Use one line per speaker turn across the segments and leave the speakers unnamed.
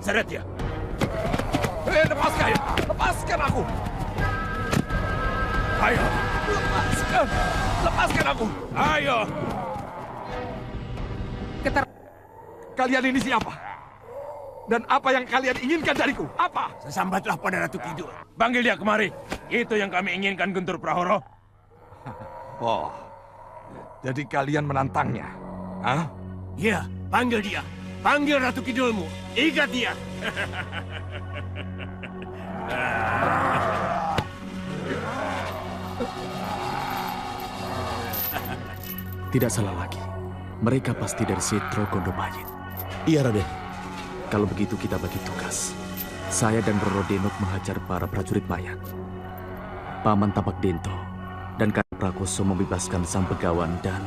Seret dia. Lepaskan! Lepaskan aku! Ayo! Lepaskan! Lepaskan aku! Ayo! Kalian ini siapa? Dan apa yang kalian inginkan dariku? Apa?
Sesambatlah pada Ratu Kidul.
Panggil dia kemari. Itu yang kami inginkan, Guntur Prahoro.
Oh, jadi kalian menantangnya? Hah?
Iya, panggil dia. Panggil Ratu Kidulmu. Ikat dia.
Tidak salah lagi. Mereka pasti dari Setro Gondopahit.
Iya, Raden.
Kalau begitu kita bagi tugas. Saya dan Roro Denok menghajar para prajurit mayat. Paman Tapak Dento dan Kak Prakoso membebaskan sang begawan dan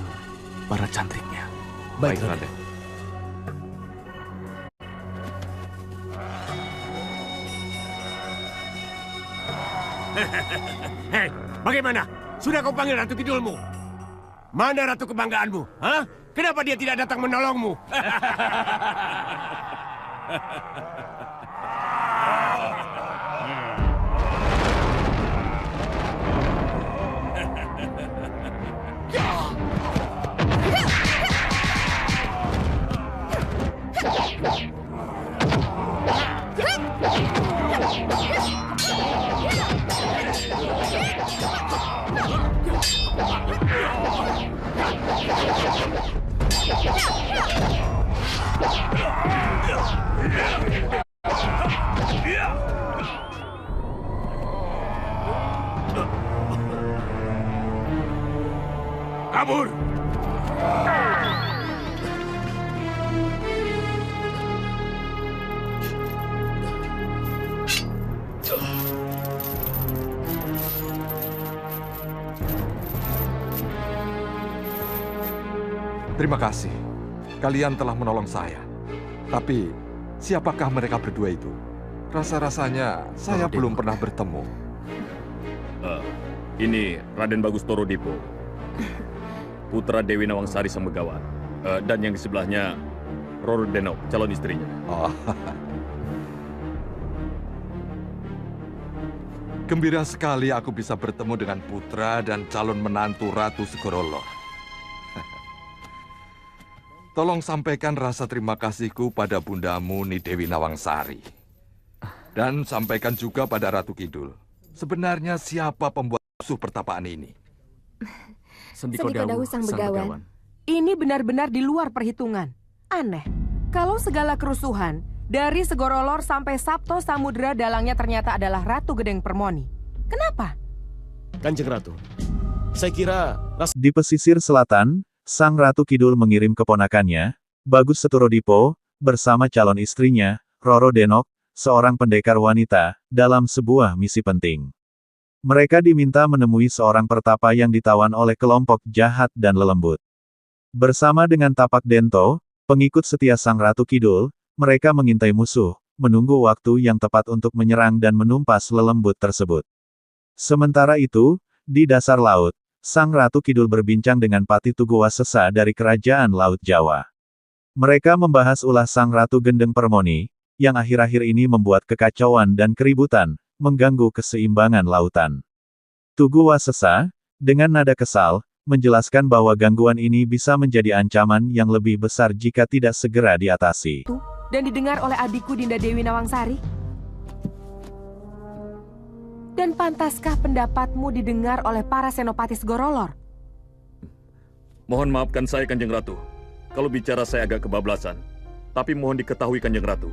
para cantriknya.
Baik, Raden.
Hei, bagaimana? Sudah kau panggil Ratu Kidulmu? Mana Ratu kebanggaanmu? Hah? Kenapa dia tidak datang menolongmu?
Kabur!
Terima kasih. Kalian telah menolong saya. Tapi, siapakah mereka berdua itu? Rasa-rasanya saya belum pernah bertemu.
Ini Raden Bagus Toro Dipo, putra Dewi Nawangsari Sang Begawan. Dan yang di sebelahnya, Roro Denok, calon istrinya.
Oh. Gembira sekali aku bisa bertemu dengan putra dan calon menantu Ratu Segorolor. Tolong sampaikan rasa terima kasihku pada bundamu Ni Dewi Nawangsari. Dan sampaikan juga pada Ratu Kidul. Sebenarnya siapa pembuat musuh pertapaan ini?
Sendiko Dawu Sang Begawan. Ini benar-benar di luar perhitungan. Aneh. Kalau segala kerusuhan, dari Segorolor sampai Sabto Samudra dalangnya ternyata adalah Ratu Gedeng Permoni. Kenapa?
Kanjeng Ratu, saya kira
di pesisir selatan, Sang Ratu Kidul mengirim keponakannya, Bagus Seturodipo, bersama calon istrinya, Roro Denok, seorang pendekar wanita, dalam sebuah misi penting. Mereka diminta menemui seorang pertapa yang ditawan oleh kelompok jahat dan lelembut. Bersama dengan Tapak Dento, pengikut setia Sang Ratu Kidul, mereka mengintai musuh, menunggu waktu yang tepat untuk menyerang dan menumpas lelembut tersebut. Sementara itu, di dasar laut, Sang Ratu Kidul berbincang dengan Pati Tuguwasesa dari Kerajaan Laut Jawa. Mereka membahas ulah Sang Ratu Gendeng Permoni, yang akhir-akhir ini membuat kekacauan dan keributan, mengganggu keseimbangan lautan. Tuguwasesa, dengan nada kesal, menjelaskan bahwa gangguan ini bisa menjadi ancaman yang lebih besar jika tidak segera diatasi.
Dan didengar oleh adikku Dinda Dewi Nawangsari? Dan pantaskah pendapatmu didengar oleh para senopati Segorolor?
Mohon maafkan saya, Kanjeng Ratu. Kalau bicara saya agak kebablasan. Tapi mohon diketahui, Kanjeng Ratu,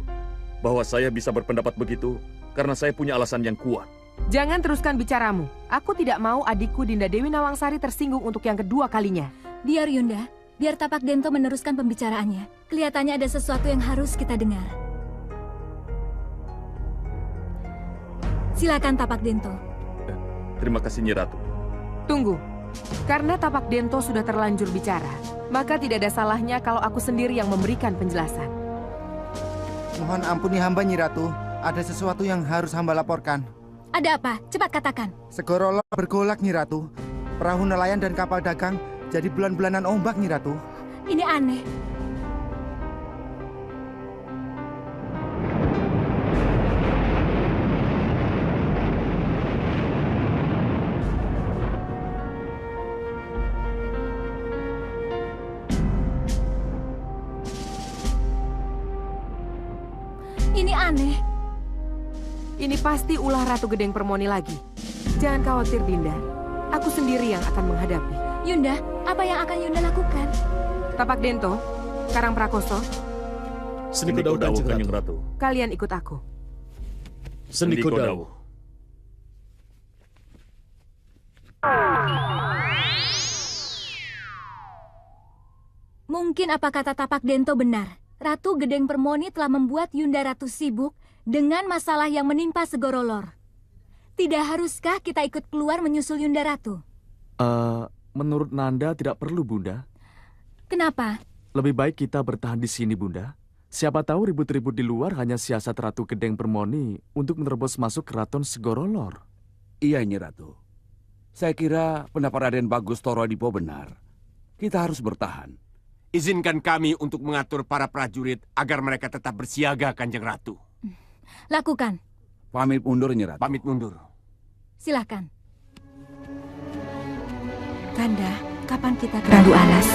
bahwa saya bisa berpendapat begitu karena saya punya alasan yang kuat.
Jangan teruskan bicaramu. Aku tidak mau adikku Dinda Dewi Nawangsari tersinggung untuk yang kedua kalinya.
Biar Yunda, biar Tapak Dento meneruskan pembicaraannya. Kelihatannya ada sesuatu yang harus kita dengar. Silakan Tapak Dento.
Terima kasih, Nyi Ratu.
Tunggu, Karena Tapak Dento sudah terlanjur bicara, maka tidak ada salahnya kalau aku sendiri yang memberikan penjelasan.
Mohon ampuni hamba, Nyi Ratu. Ada sesuatu yang harus hamba laporkan.
Ada apa? Cepat katakan.
Segoro Lor bergolak, Nyi Ratu. Perahu nelayan dan kapal dagang jadi bulan-bulanan ombak, Nyi Ratu.
Ini aneh. Ini aneh.
Ini pasti ulah Ratu Gedeng Permoni lagi. Jangan khawatir, Dinda. Aku sendiri yang akan menghadapi.
Yunda, apa yang akan Yunda lakukan?
Tapak Dento, Karang Prakoso,
Sendiko Dawu Kanjeng Ratu.
kalian ikut aku.
Sendiko Dawu.
Mungkin apa kata Tapak Dento benar. Ratu Gedeng Permoni telah membuat Yunda Ratu sibuk dengan masalah yang menimpa Segoro Lor. Tidak haruskah kita ikut keluar menyusul Yunda Ratu?
Menurut Nanda tidak perlu, Bunda.
Kenapa?
Lebih baik kita bertahan di sini, Bunda. Siapa tahu ribut-ribut di luar hanya siasat Ratu Gedeng Permoni untuk menerobos masuk keraton Segoro Lor.
Iya, Nyi Ratu. Saya kira pendapat Raden Bagus Torodipo benar. Kita harus bertahan.
Izinkan kami untuk mengatur para prajurit agar mereka tetap bersiaga, Kanjeng Ratu.
Lakukan.
Pamit mundur, Nyi Ratu.
Pamit mundur.
Silahkan.
Kanda, kapan kita ke Randu Alas?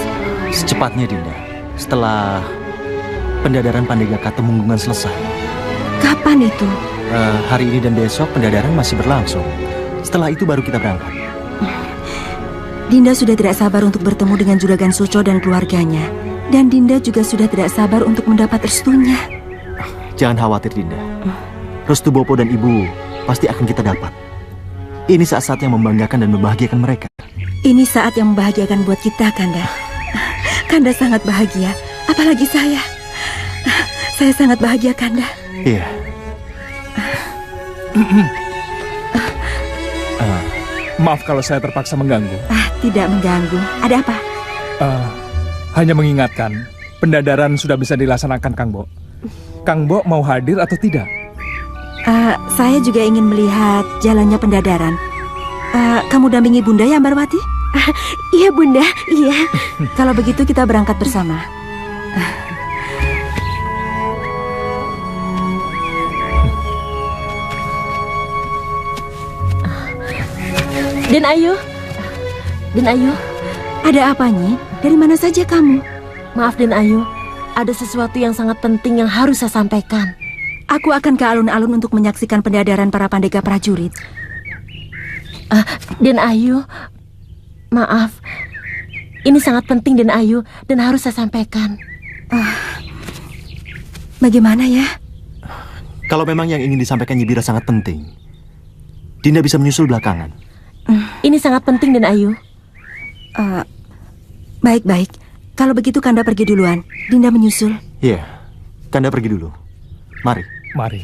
Secepatnya, Dinda. Setelah pendadaran Pandegaka Temunggungan selesai.
Kapan itu?
Hari ini dan besok pendadaran masih berlangsung. Setelah itu baru kita berangkat.
Dinda sudah tidak sabar untuk bertemu dengan Juragan Suco dan keluarganya. Dan Dinda juga sudah tidak sabar untuk mendapat restunya.
Jangan khawatir, Dinda. Restu Bopo dan Ibu pasti akan kita dapat. Ini saat-saat yang membanggakan dan membahagiakan mereka.
Ini saat yang membahagiakan buat kita, Kanda. Kanda sangat bahagia, apalagi saya. Saya sangat bahagia, Kanda.
Iya.
Maaf kalau saya terpaksa mengganggu.
Tidak mengganggu. Ada apa?
Hanya mengingatkan, pendadaran sudah bisa dilaksanakan, Kang Bo. Kang Bo mau hadir atau tidak?
Saya juga ingin melihat jalannya pendadaran. Kamu dampingi Bunda ya, Ambarwati? Iya, Bunda. Iya. Kalau begitu kita berangkat bersama.
Den Ayu. Den Ayu.
Ada apa, Nyi? Dari mana saja kamu?
Maaf, Den Ayu. Ada sesuatu yang sangat penting yang harus saya sampaikan.
Aku akan ke alun-alun untuk menyaksikan pendadaran para pandega prajurit.
Den Ayu, maaf. Ini sangat penting, Den Ayu, dan harus saya sampaikan.
Bagaimana ya?
Kalau memang yang ingin disampaikan Nyibira sangat penting, Dinda bisa menyusul belakangan.
Ini sangat penting, Den Ayu.
Baik-baik. Kalau begitu Kanda pergi duluan. Dinda menyusul.
Iya, Kanda pergi dulu. Mari.
Mari.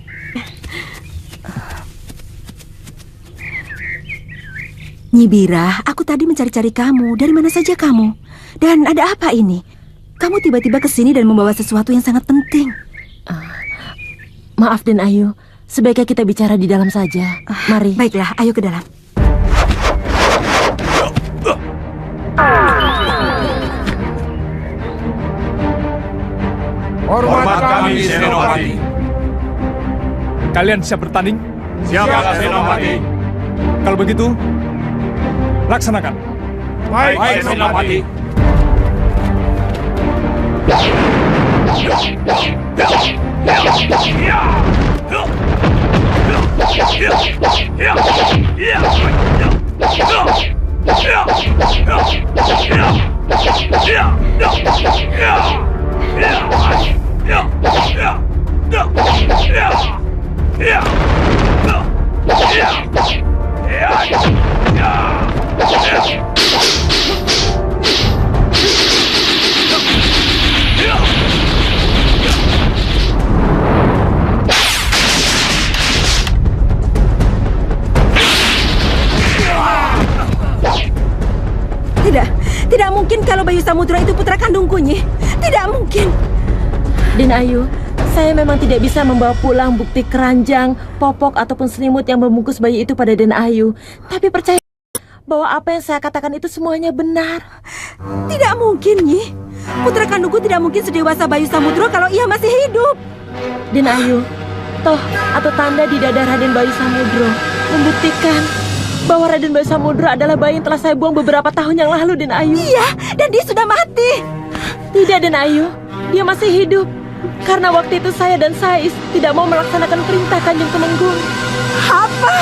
Nyibira, aku tadi mencari-cari kamu. Dari mana saja kamu? Dan ada apa ini? Kamu tiba-tiba kesini dan membawa sesuatu yang sangat penting.
Maaf, Den Ayu. Sebaiknya kita bicara di dalam saja. Mari.
Baiklah, ayo ke dalam.
Hormat kami, Senopati.
Kalian siap bertanding?
Siap, Senopati.
Kalau begitu, laksanakan.
Baik, Senopati.
Samudro itu putra kandungku, Nyi. Tidak mungkin.
Den Ayu, saya memang tidak bisa membawa pulang bukti keranjang, popok, ataupun selimut yang membungkus bayi itu pada Den Ayu. Tapi percaya bahwa apa yang saya katakan itu semuanya benar.
Tidak mungkin, Nyi. Putra kandungku tidak mungkin sedewasa Bayu Samudro kalau ia masih hidup.
Den Ayu, toh atau tanda di dada Raden Bayu Samudro membuktikan bahwa Raden Bayu Samudro adalah bayi yang telah saya buang beberapa tahun yang lalu, Den Ayu.
Iya, dan dia sudah mati.
Tidak, Den Ayu, dia masih hidup. Karena waktu itu saya dan Sais tidak mau melaksanakan perintah Kanjeng Tumenggung.
Apa?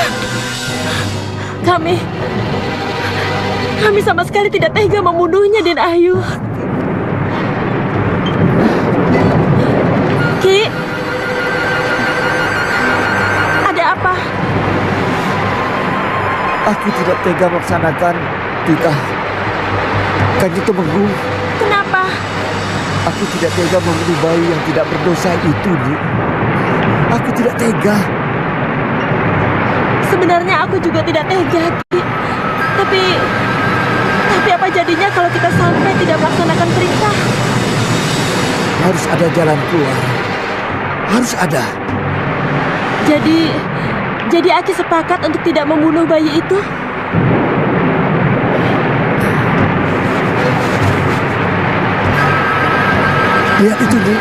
Kami sama sekali tidak tega membunuhnya, Den Ayu. Ki, ada apa?
Aku tidak tega melaksanakan titah Kanjeng Tumenggung.
Kenapa?
Aku tidak tega membunuh bayi yang tidak berdosa itu, Nyi. Aku tidak tega.
Sebenarnya aku juga tidak tega, Ki. Tapi apa jadinya kalau kita sampai tidak melaksanakan perintah?
Harus ada jalan keluar. Harus ada.
Jadi Aki sepakat untuk tidak membunuh bayi itu?
Lihat itu, Nyi.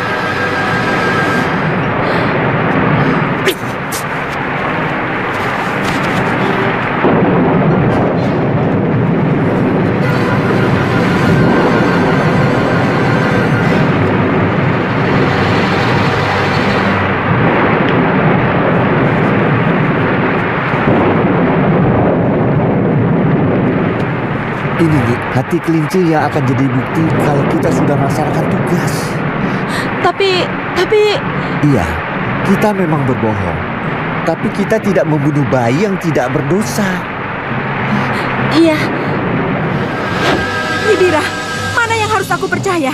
Ini, Nyi, hati kelinci yang akan jadi bukti kalau kita sudah melaksanakan tugas.
Tapi...
Iya, kita memang berbohong. Tapi kita tidak membunuh bayi yang tidak berdosa.
Iya.
Nibira, mana yang harus aku percaya?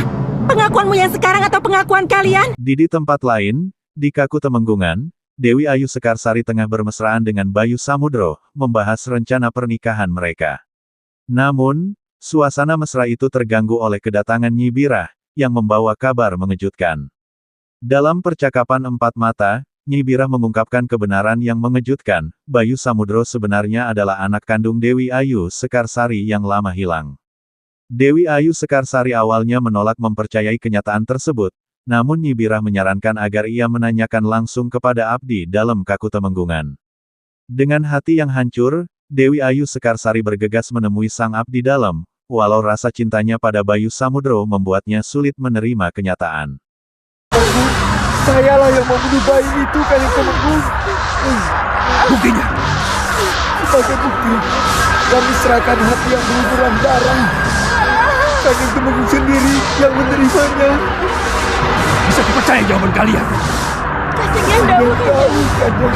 Pengakuanmu yang sekarang atau pengakuan kalian?
Di tempat lain, di Kaku Temenggungan, Dewi Ayu Sekarsari tengah bermesraan dengan Bayu Samudro, membahas rencana pernikahan mereka. Namun, suasana mesra itu terganggu oleh kedatangan Nyi Birah, yang membawa kabar mengejutkan. Dalam percakapan empat mata, Nyi Birah mengungkapkan kebenaran yang mengejutkan, Bayu Samudro sebenarnya adalah anak kandung Dewi Ayu Sekarsari yang lama hilang. Dewi Ayu Sekarsari awalnya menolak mempercayai kenyataan tersebut, namun Nyi Birah menyarankan agar ia menanyakan langsung kepada abdi dalam Kaku Temenggungan. Dengan hati yang hancur, Dewi Ayu Sekarsari bergegas menemui sang abdi dalam, walau rasa cintanya pada Bayu Samudro membuatnya sulit menerima kenyataan.
Sayalah yang membunuh bayi itu, Kanjeng Tumenggung.
Buktinya?
Sebagai bukti, kami serahkan hati yang berlumuran darah. Kanjeng Tumenggung sendiri yang menerimanya.
Bisa dipercaya jawaban kalian?
Kanjeng yang tahu,
Kanjeng.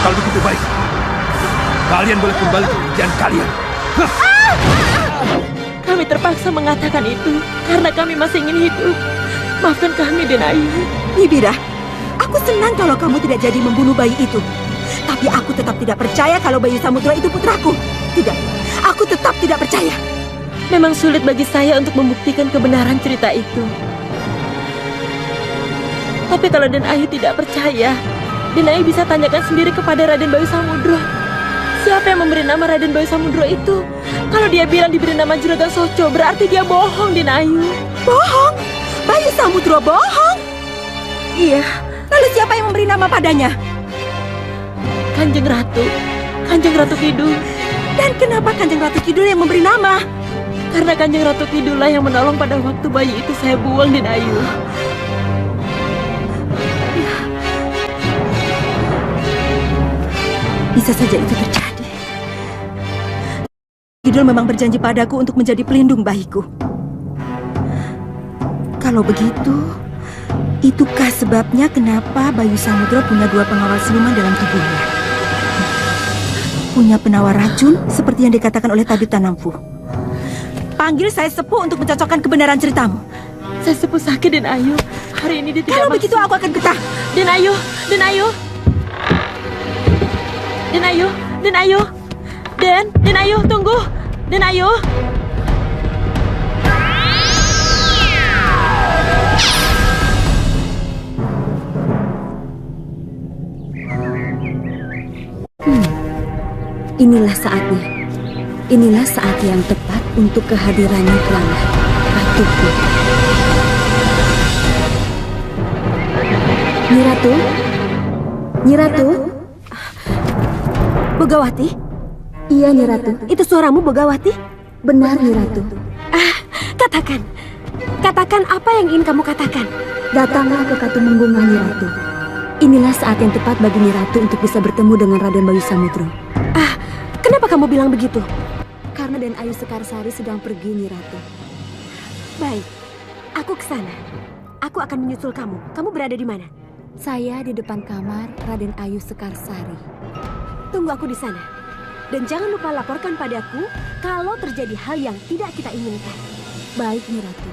Kalau begitu baik, kalian boleh kembali ke kerjaan kalian.
Kami terpaksa mengatakan itu karena kami masih ingin hidup. Maafkan kami, Den Ayu.
Nibira, aku senang kalau kamu tidak jadi membunuh bayi itu. Tapi aku tetap tidak percaya kalau Bayu Samudro itu putraku. Tidak, aku tetap tidak percaya.
Memang sulit bagi saya untuk membuktikan kebenaran cerita itu. Tapi kalau Den Ayu tidak percaya, Den Ayu bisa tanyakan sendiri kepada Raden Bayu Samudro. Siapa yang memberi nama Raden Bayu Samudro itu? Kalau dia bilang diberi nama Juragan Soco, berarti dia bohong, Den Ayu.
Bohong? Bayu Samudro bohong?
Iya.
Lalu siapa yang memberi nama padanya?
Kanjeng Ratu Kidul.
Dan kenapa Kanjeng Ratu Kidul yang memberi nama?
Karena Kanjeng Ratu Kidul lah yang menolong pada waktu bayi itu saya buang, Den Ayu.
Bisa saja itu terjadi. Kidul memang berjanji padaku untuk menjadi pelindung bayiku. Kalau begitu, itukah sebabnya kenapa Bayu Samudro punya dua pengawal siluman dalam tubuhnya? Punya penawar racun seperti yang dikatakan oleh tabib Tanamfu. Panggil saya Sepuh untuk mencocokkan kebenaran ceritamu.
Saya Sepuh sakit, Den Ayu. Hari ini dia tidak
Kalau begitu aku akan getah.
Den Ayu. Den, Den Ayu, tunggu. Den Ayu.
Inilah saatnya. Inilah saat yang tepat untuk kehadirannya kelana, ratuku. Nyi Ratu? Nyi Ratu? Bogawati? Iya, Nyi Ratu. Itu suaramu, Bogawati? Benar, Nyi Ratu. Katakan. Katakan apa yang ingin kamu katakan. Datanglah ke Katumenggungah, Nyi Ratu. Inilah saat yang tepat bagi Nyi Ratu untuk bisa bertemu dengan Raden Bayu Samudro. Kenapa kamu bilang begitu? Karena Den Ayu Sekarsari sedang pergi, Nyi Ratu. Baik, aku ke sana. Aku akan menyusul kamu. Kamu berada di mana? Saya di depan kamar Raden Ayu Sekarsari. Tunggu aku di sana. Dan jangan lupa laporkan padaku kalau terjadi hal yang tidak kita inginkan. Baik, Nyi Ratu.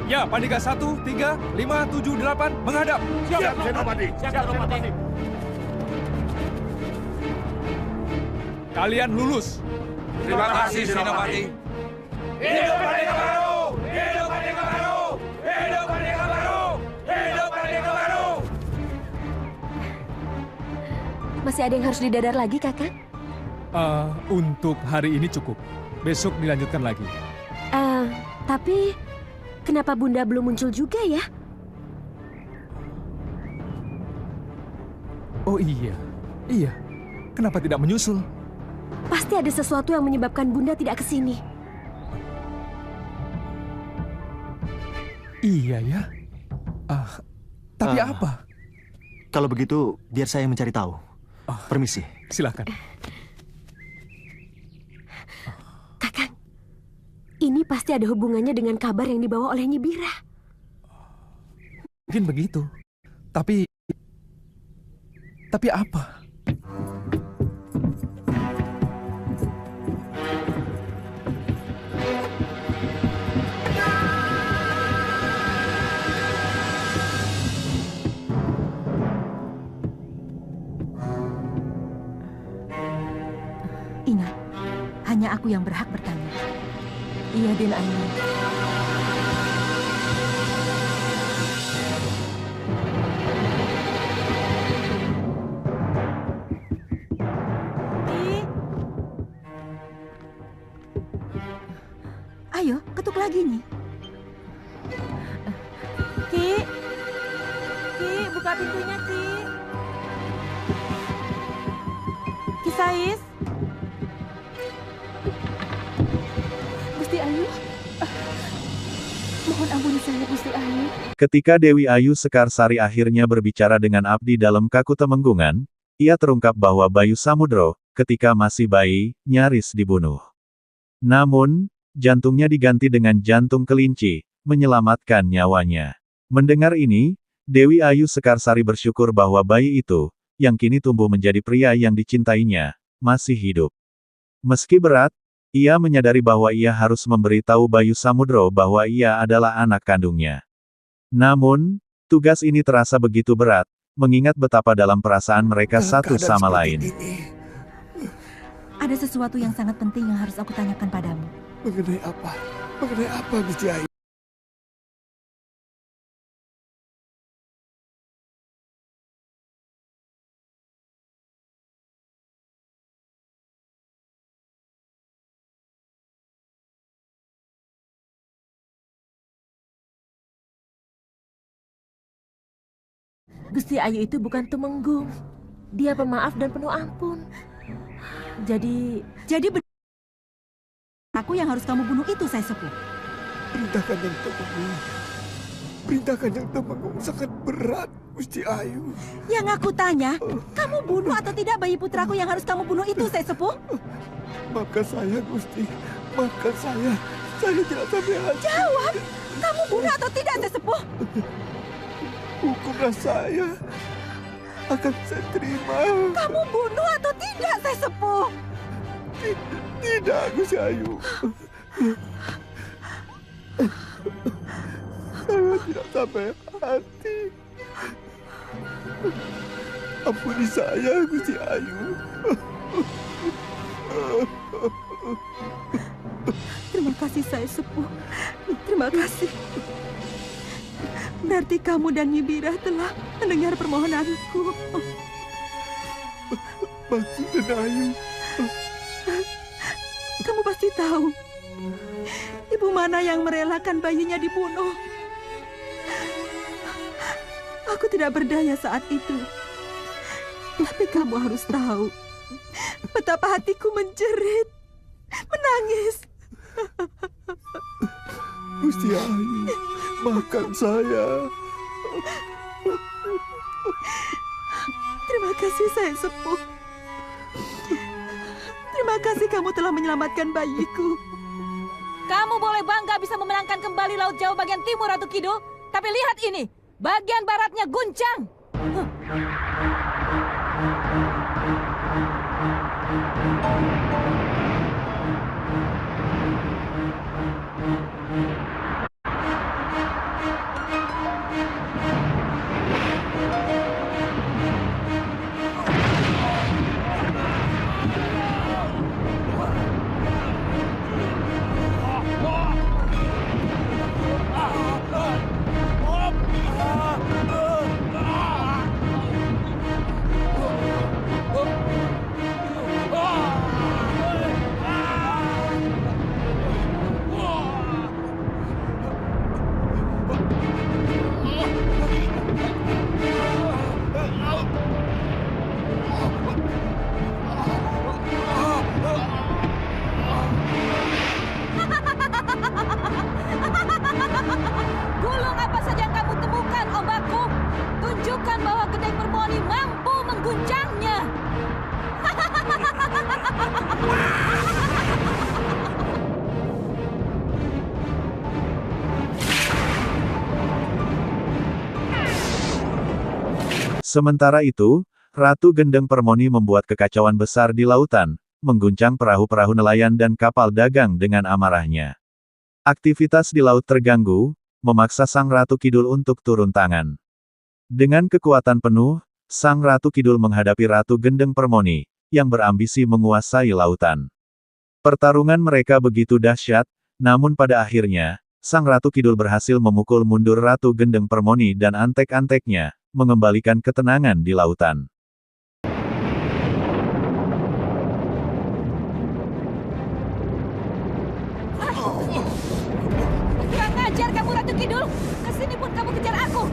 Ya, Pandega 1, 3, 5, 7, 8, menghadap.
Siap, Senopati. Siap, Senopati.
Kalian lulus.
Terima kasih, Senopati.
Hidup Pandega Baru! Hidup Pandega Baru! Hidup Pandega Baru! Hidup Pandega Baru!
Masih ada yang harus didadar lagi, Kakak?
Untuk hari ini cukup. Besok dilanjutkan lagi.
Tapi kenapa Bunda belum muncul juga ya?
Oh iya, iya. Kenapa tidak menyusul?
Pasti ada sesuatu yang menyebabkan Bunda tidak ke sini.
Iya ya. Tapi apa?
Kalau begitu, biar saya mencari tahu. Permisi.
Silakan.
Kakang, ini pasti ada hubungannya dengan kabar yang dibawa oleh Nyi Bira.
Mungkin begitu. Tapi apa?
Ingat, hanya aku yang berhak bertanya.
Iya, Den Ayu.
Ayo, ketuk lagi, Nyi.
Ki, buka pintunya, Ki. Ki Sais.
Gusti Ayu. Mohon ampuni saya, Gusti Ayu.
Ketika Dewi Ayu Sekarsari akhirnya berbicara dengan abdi dalam Kakutemenggungan, ia terungkap bahwa Bayu Samudro, ketika masih bayi, nyaris dibunuh. Namun, jantungnya diganti dengan jantung kelinci, menyelamatkan nyawanya. Mendengar ini, Dewi Ayu Sekarsari bersyukur bahwa bayi itu, yang kini tumbuh menjadi pria yang dicintainya, masih hidup. Meski berat, ia menyadari bahwa ia harus memberitahu Bayu Samudro bahwa ia adalah anak kandungnya. Namun, tugas ini terasa begitu berat, mengingat betapa dalam perasaan mereka satu sama lain.
Ada sesuatu yang sangat penting yang harus aku tanyakan padamu.
Mengenai apa? Mengenai apa, Gusti Ayu?
Gusti Ayu itu bukan tumenggung. Dia pemaaf dan penuh ampun. Jadi
aku yang harus kamu bunuh itu, Sai Sepuh.
Perintahkan yang Tumenggung. Perintah Kanjeng Temenggung sangat berat, Gusti Ayu.
Yang aku tanya, kamu bunuh atau tidak bayi putraku yang harus kamu bunuh itu, Syekh Sepuh?
Maafkan saya, Gusti. Maafkan saya. Saya tidak sampai hati.
Jawab! Kamu bunuh atau tidak, Syekh Sepuh?
Hukumlah saya. Akan saya terima.
Kamu bunuh atau tidak, Syekh Sepuh?
Tidak, Gusti Ayu. Saya tidak sampai hati. Ampuni saya, Gusti Ayu.
Terima kasih, Syekh Sepuh. Terima kasih. Berarti kamu dan Nyibirah telah mendengar permohonanku.
Maksudnya Ayu.
Kamu pasti tahu ibu mana yang merelakan bayinya dibunuh. Aku tidak berdaya saat itu. Tapi kamu harus tahu betapa hatiku menjerit, menangis.
Gusti Ayu, maafkan saya.
Terima kasih, Syekh Sepuh. Terima kasih kamu telah menyelamatkan bayiku.
Kamu boleh bangga bisa memenangkan kembali Laut Jawa bagian timur, Ratu Kidul. Tapi lihat ini, bagian baratnya guncang. Gulung apa saja yang kamu temukan, ombakku. Tunjukkan bahwa Gedeng Permoni mampu mengguncangnya.
Sementara itu, Ratu Gendeng Permoni membuat kekacauan besar di lautan, mengguncang perahu-perahu nelayan dan kapal dagang dengan amarahnya. Aktivitas di laut terganggu, memaksa Sang Ratu Kidul untuk turun tangan. Dengan kekuatan penuh, Sang Ratu Kidul menghadapi Ratu Gendeng Permoni, yang berambisi menguasai lautan. Pertarungan mereka begitu dahsyat, namun pada akhirnya, Sang Ratu Kidul berhasil memukul mundur Ratu Gendeng Permoni dan antek-anteknya, mengembalikan ketenangan di lautan.
Kurang ajar kamu, Ratu Kidul. Kesini pun kamu kejar aku.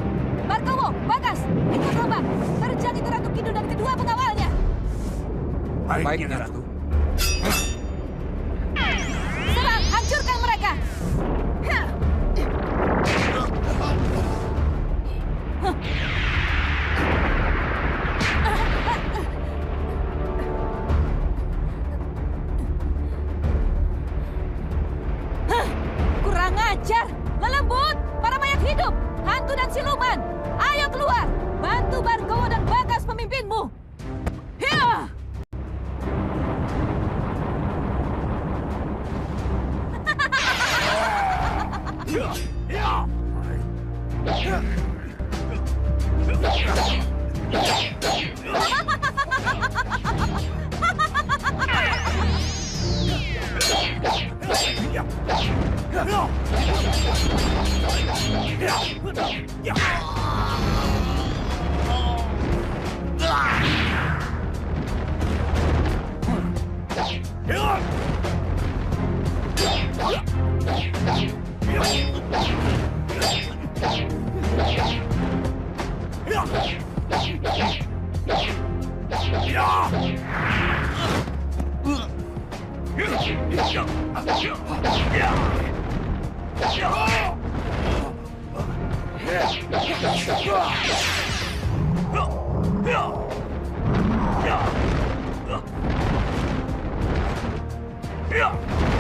Barkowo, Bagas, ikut lomba. Terjang itu Ratu Kidul dan kedua pengawalnya.
Baiknya, Ratu.
Serang, hancurkan mereka. Kurang ajar. Lelembut, para mayat hidup, hantu dan siluman. Ayo keluar. Bantu Barkowo dan Bagas pemimpinmu. Hiya!
Yeah.